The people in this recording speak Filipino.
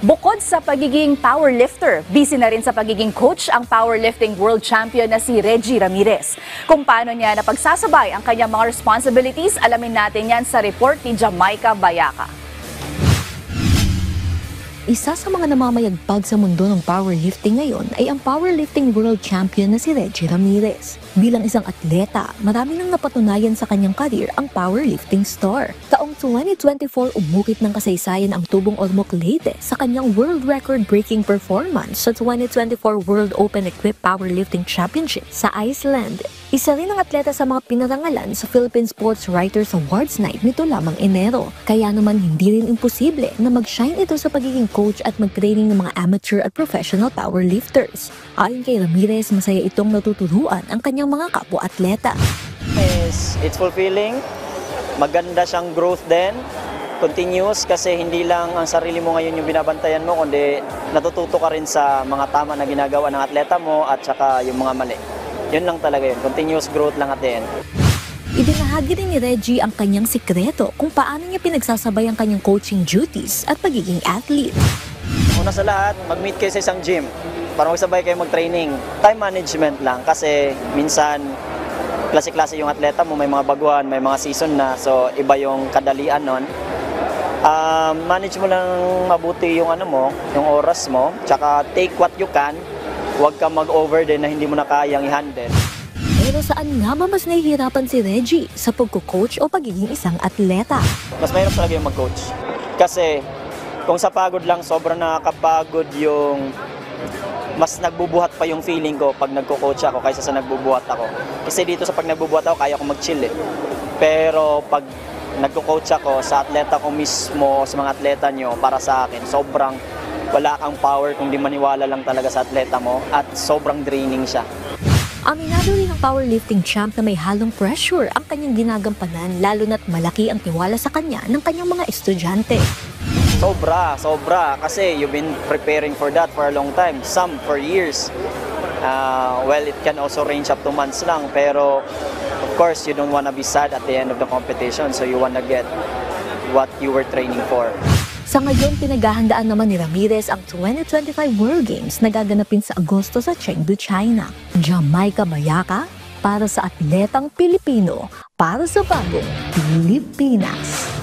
Bukod sa pagiging powerlifter, busy na rin sa pagiging coach ang powerlifting world champion na si Reggie Ramirez. Kung paano niya napagsasabay ang kanyang mga responsibilities, alamin natin yan sa report ni Jamaica Bayaca. Isa sa mga namamayagpag sa mundo ng powerlifting ngayon ay ang powerlifting world champion na si Reggie Ramirez. Bilang isang atleta, marami nang napatunayan sa kanyang career ang powerlifting star. Taong 2024 umukit ng kasaysayan ang tubong Ormoc Leyte sa kanyang world record-breaking performance sa 2024 World Open Equipped Powerlifting Championship sa Iceland. Isa rin ang atleta sa mga pinarangalan sa Philippine Sports Writers Awards Night nito lamang Enero. Kaya naman hindi rin imposible na mag-shine ito sa pagiging coach at mag-training ng mga amateur at professional powerlifters. Ayon kay Ramirez, masaya itong natuturuan ang kanyang mga kapwa-atleta. It's fulfilling, maganda siyang growth din, continuous kasi hindi lang ang sarili mo ngayon yung binabantayan mo, kundi natututo ka rin sa mga tama na ginagawa ng atleta mo at saka yung mga mali. Yun lang talaga yun, continuous growth lang at the end. Ibinahagi rin ni Reggie ang kanyang sikreto kung paano niya pinagsasabay ang kanyang coaching duties at pagiging athlete. Una sa lahat, mag-meet kayo sa isang gym para magsabay kayo mag-training. Time management lang kasi minsan klase-klase yung atleta mo, may mga baguhan, may mga season na, so iba yung kadalian nun. Manage mo lang mabuti yung yung oras mo, tsaka take what you can, huwag ka mag-over din na hindi mo na kayang i-handle. Pero saan nga ba mas nahihirapan si Reggie? Sa pagko-coach o pagiging isang atleta? Mas mahirap talaga yung mag-coach. Kasi kung sa pagod lang, sobrang nakakapagod yung mas nagbubuhat pa yung feeling ko pag nagko-coach ako kaysa sa nagbubuhat ako. Kasi dito sa pag nagbubuhat ako, kaya ko mag-chill eh. Pero pag nagko-coach ako sa atleta ko mismo, sa mga atleta nyo, para sa akin, sobrang wala kang power kung di maniwala lang talaga sa atleta mo at sobrang draining siya. Aminado rin ng powerlifting champ na may halong pressure ang kanyang ginagampanan lalo na't malaki ang tiwala sa kanya ng kanyang mga estudyante. Sobra. Kasi you've been preparing for that for a long time. Some for years. Well, it can also range up to months lang. Pero, of course, you don't wanna be sad at the end of the competition. So you wanna get what you were training for. Sa ngayon, pinaghahandaan naman ni Ramirez ang 2025 World Games na gaganapin sa Agosto sa Chengdu, China. Jamaica Bayaca, para sa atletang Pilipino, para sa bagong Pilipinas.